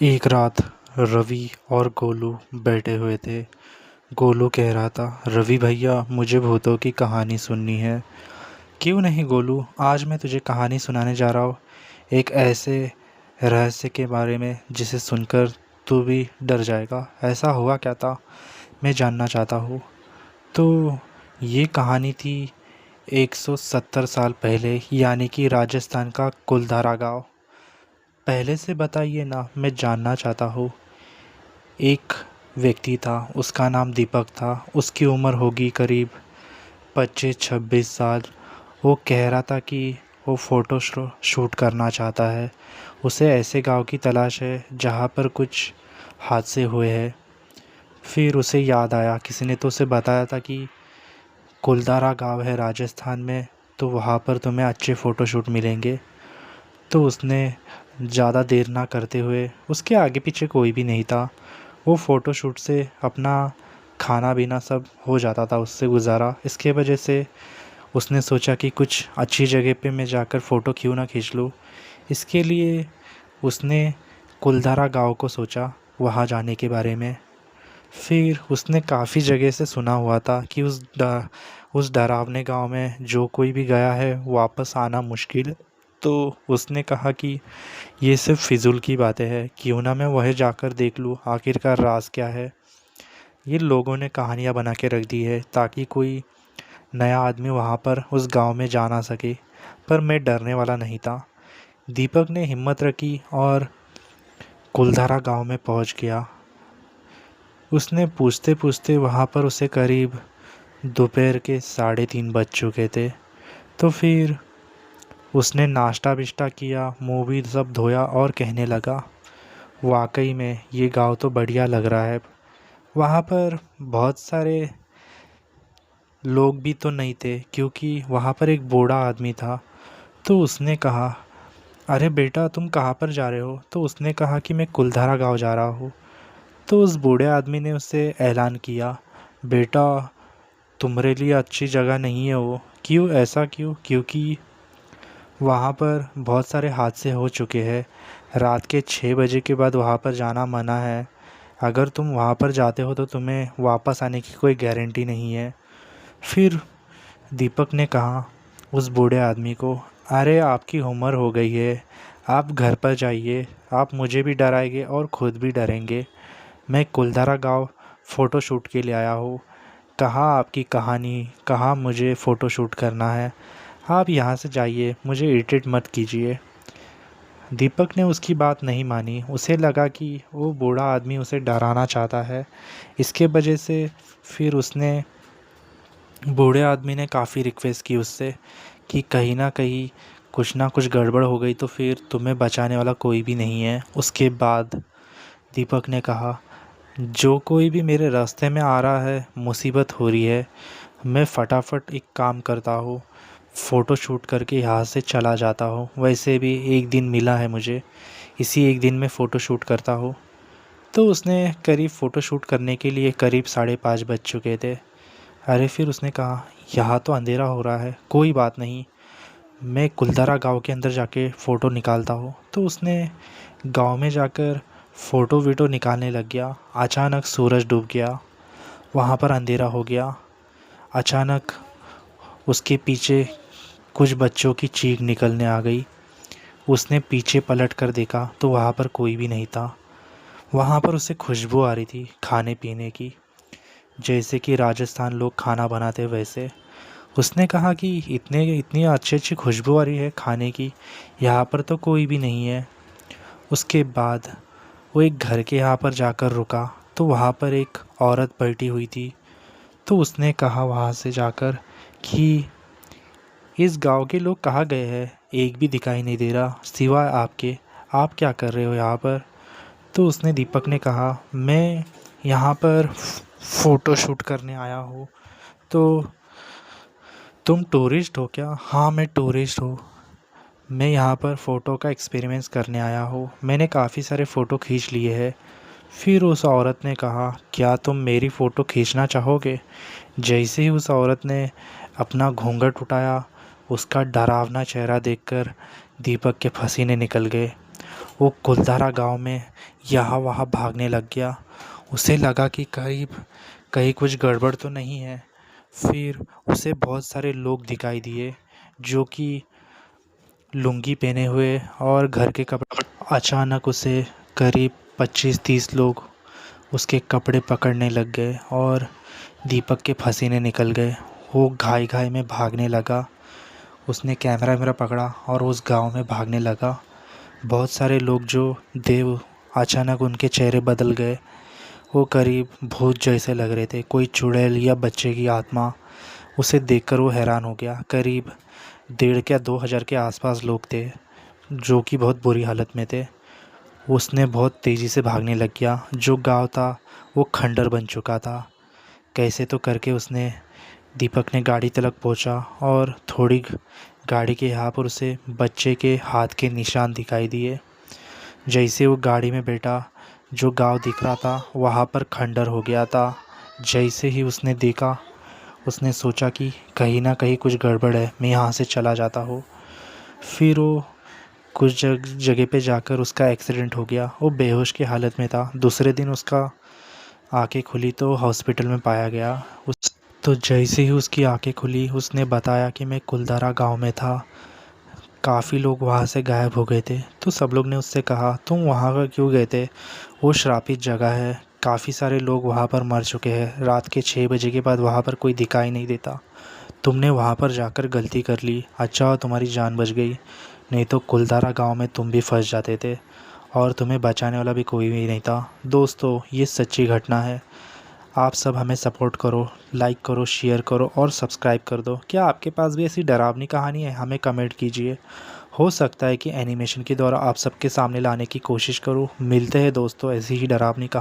एक रात रवि और गोलू बैठे हुए थे। गोलू कह रहा था, रवि भैया मुझे भूतों की कहानी सुननी है। क्यों नहीं गोलू, आज मैं तुझे कहानी सुनाने जा रहा हूँ। एक ऐसे रहस्य के बारे में जिसे सुनकर तू भी डर जाएगा। ऐसा हुआ क्या था, मैं जानना चाहता हूँ। तो ये कहानी थी 170 साल पहले, यानी कि राजस्थान का कुलधारा गांव। पहले से बताइए ना, मैं जानना चाहता हूँ। एक व्यक्ति था, उसका नाम दीपक था। उसकी उम्र होगी करीब 25-26 साल। वो कह रहा था कि वो फ़ोटो शूट करना चाहता है। उसे ऐसे गांव की तलाश है जहां पर कुछ हादसे हुए हैं। फिर उसे याद आया, किसी ने तो उसे बताया था कि कुलधारा गांव है राजस्थान में, तो वहाँ पर तुम्हें अच्छे फ़ोटो शूट मिलेंगे। तो उसने ज़्यादा देर ना करते हुए, उसके आगे पीछे कोई भी नहीं था, वो फ़ोटोशूट से अपना खाना पीना सब हो जाता था उससे गुज़ारा। इसके वजह से उसने सोचा कि कुछ अच्छी जगह पे मैं जाकर फ़ोटो क्यों ना खींच लूँ। इसके लिए उसने कुलधारा गांव को सोचा, वहाँ जाने के बारे में। फिर उसने काफ़ी जगह से सुना हुआ था कि उस डरावने गांव में जो कोई भी गया है वापस आना मुश्किल है। तो उसने कहा कि ये सिर्फ फिजूल की बातें हैं, क्यों ना मैं वह जाकर देख लूँ आखिरकार राज क्या है। ये लोगों ने कहानियाँ बना के रख दी है ताकि कोई नया आदमी वहाँ पर उस गांव में जा ना सके। पर मैं डरने वाला नहीं था। दीपक ने हिम्मत रखी और कुलधारा गांव में पहुँच गया। उसने पूछते पूछते वहाँ पर उसे करीब दोपहर के 3:30 बज चुके थे। तो फिर उसने नाश्ता बिश्ता किया, मुँह भी सब धोया और कहने लगा, वाकई में ये गांव तो बढ़िया लग रहा है। वहाँ पर बहुत सारे लोग भी तो नहीं थे, क्योंकि वहाँ पर एक बूढ़ा आदमी था। तो उसने कहा, अरे बेटा तुम कहाँ पर जा रहे हो। तो उसने कहा कि मैं कुलधारा गांव जा रहा हूँ। तो उस बूढ़े आदमी ने उससे ऐलान किया, बेटा तुम्हारे लिए अच्छी जगह नहीं है वो। क्यों, ऐसा क्यों? क्योंकि वहाँ पर बहुत सारे हादसे हो चुके हैं। रात के 6 बजे के बाद वहाँ पर जाना मना है। अगर तुम वहाँ पर जाते हो तो तुम्हें वापस आने की कोई गारंटी नहीं है। फिर दीपक ने कहा उस बूढ़े आदमी को, अरे आपकी उम्र हो गई है, आप घर पर जाइए। आप मुझे भी डराएंगे और ख़ुद भी डरेंगे। मैं कुलधारा गांव फ़ोटो शूट के लिए आया हूँ। कहाँ आपकी कहानी, कहाँ मुझे फ़ोटो शूट करना है। आप यहाँ से जाइए, मुझे इरिटेट मत कीजिए। दीपक ने उसकी बात नहीं मानी। उसे लगा कि वो बूढ़ा आदमी उसे डराना चाहता है। इसके वजह से फिर उसने, बूढ़े आदमी ने काफ़ी रिक्वेस्ट की उससे कि कहीं ना कहीं कुछ ना कुछ गड़बड़ हो गई तो फिर तुम्हें बचाने वाला कोई भी नहीं है। उसके बाद दीपक ने कहा, जो कोई भी मेरे रास्ते में आ रहा है, मुसीबत हो रही है, मैं फटाफट एक काम करता हूँ, फ़ोटो शूट करके यहाँ से चला जाता हूँ। वैसे भी एक दिन मिला है मुझे, इसी एक दिन में फ़ोटो शूट करता हूँ। तो उसने करीब फ़ोटो शूट करने के लिए करीब 5:30 बज चुके थे। अरे फिर उसने कहा, यहाँ तो अंधेरा हो रहा है, कोई बात नहीं, मैं कुलधारा गांव के अंदर जाके फ़ोटो निकालता हूँ। तो उसने गांव में जाकर फ़ोटो वीटो निकालने लग गया। अचानक सूरज डूब गया, वहाँ पर अंधेरा हो गया। अचानक उसके पीछे कुछ बच्चों की चीख निकलने आ गई। उसने पीछे पलट कर देखा तो वहाँ पर कोई भी नहीं था। वहाँ पर उसे खुशबू आ रही थी खाने पीने की, जैसे कि राजस्थान लोग खाना बनाते वैसे। उसने कहा कि इतनी अच्छी अच्छी खुशबू आ रही है खाने की, यहाँ पर तो कोई भी नहीं है। उसके बाद वो एक घर के यहाँ पर जाकर रुका तो वहाँ पर एक औरत बैठी हुई थी। तो उसने कहा वहाँ से जाकर कि इस गांव के लोग कहाँ गए हैं, एक भी दिखाई नहीं दे रहा सिवाय आपके, आप क्या कर रहे हो यहाँ पर। तो उसने, दीपक ने कहा, मैं यहाँ पर फ़ोटो शूट करने आया हूँ। तो तुम टूरिस्ट हो क्या? हाँ मैं टूरिस्ट हूँ। मैं यहाँ पर फ़ोटो का एक्सपेरिमेंट्स करने आया हूँ, मैंने काफ़ी सारे फ़ोटो खींच लिए हैं। फिर उस औरत ने कहा, क्या तुम मेरी फ़ोटो खींचना चाहोगे? जैसे ही उस औरत ने अपना घूंघट उठाया, उसका डरावना चेहरा देखकर दीपक के पसीने निकल गए। वो कुलधारा गांव में यहाँ वहाँ भागने लग गया। उसे लगा कि कहीं कुछ गड़बड़ तो नहीं है। फिर उसे बहुत सारे लोग दिखाई दिए जो कि लुंगी पहने हुए और घर के कपड़े। अचानक उसे करीब 25-30 लोग उसके कपड़े पकड़ने लग गए और दीपक के पसीने निकल गए। वो घाई घाई में भागने लगा। उसने कैमरा वैमरा पकड़ा और उस गांव में भागने लगा। बहुत सारे लोग जो देव अचानक उनके चेहरे बदल गए। वो करीब भूत जैसे लग रहे थे, कोई चुड़ैल या बच्चे की आत्मा। उसे देखकर वो हैरान हो गया। करीब 1,500 या 2,000 के आसपास लोग थे जो कि बहुत बुरी हालत में थे। उसने बहुत तेज़ी से भागने लग गया। जो गांव था वो खंडर बन चुका था। कैसे तो करके उसने दीपक ने गाड़ी तक पहुंचा और थोड़ी गाड़ी के यहाँ पर उसे बच्चे के हाथ के निशान दिखाई दिए। जैसे वो गाड़ी में बैठा, जो गांव दिख रहा था वहाँ पर खंडर हो गया था। जैसे ही उसने देखा, उसने सोचा कि कहीं ना कहीं कुछ गड़बड़ है, मैं यहाँ से चला जाता हूँ। फिर वो कुछ जगह पे जाकर उसका एक्सीडेंट हो गया। वो बेहोश की हालत में था। दूसरे दिन उसका आंखें खुली तो हॉस्पिटल में पाया गया। तो जैसे ही उसकी आंखें खुली, उसने बताया कि मैं कुलधारा गांव में था। काफ़ी लोग वहाँ से गायब हो गए थे। तो सब लोग ने उससे कहा, तुम वहाँ का क्यों गए थे? वो श्रापित जगह है, काफ़ी सारे लोग वहाँ पर मर चुके हैं। रात के 6 बजे के बाद वहाँ पर कोई दिखाई नहीं देता। तुमने वहाँ पर जाकर गलती कर ली। अच्छा तुम्हारी जान बच गई, नहीं तो कुलधारा गांव में तुम भी फंस जाते थे और तुम्हें बचाने वाला भी कोई भी नहीं था। दोस्तों, ये सच्ची घटना है। आप सब हमें सपोर्ट करो, लाइक करो, शेयर करो और सब्सक्राइब कर दो। क्या आपके पास भी ऐसी डरावनी कहानी है? हमें कमेंट कीजिए। हो सकता है कि एनिमेशन के द्वारा आप सबके सामने लाने की कोशिश करूँ। मिलते हैं दोस्तों ऐसी ही डरावनी कहानी।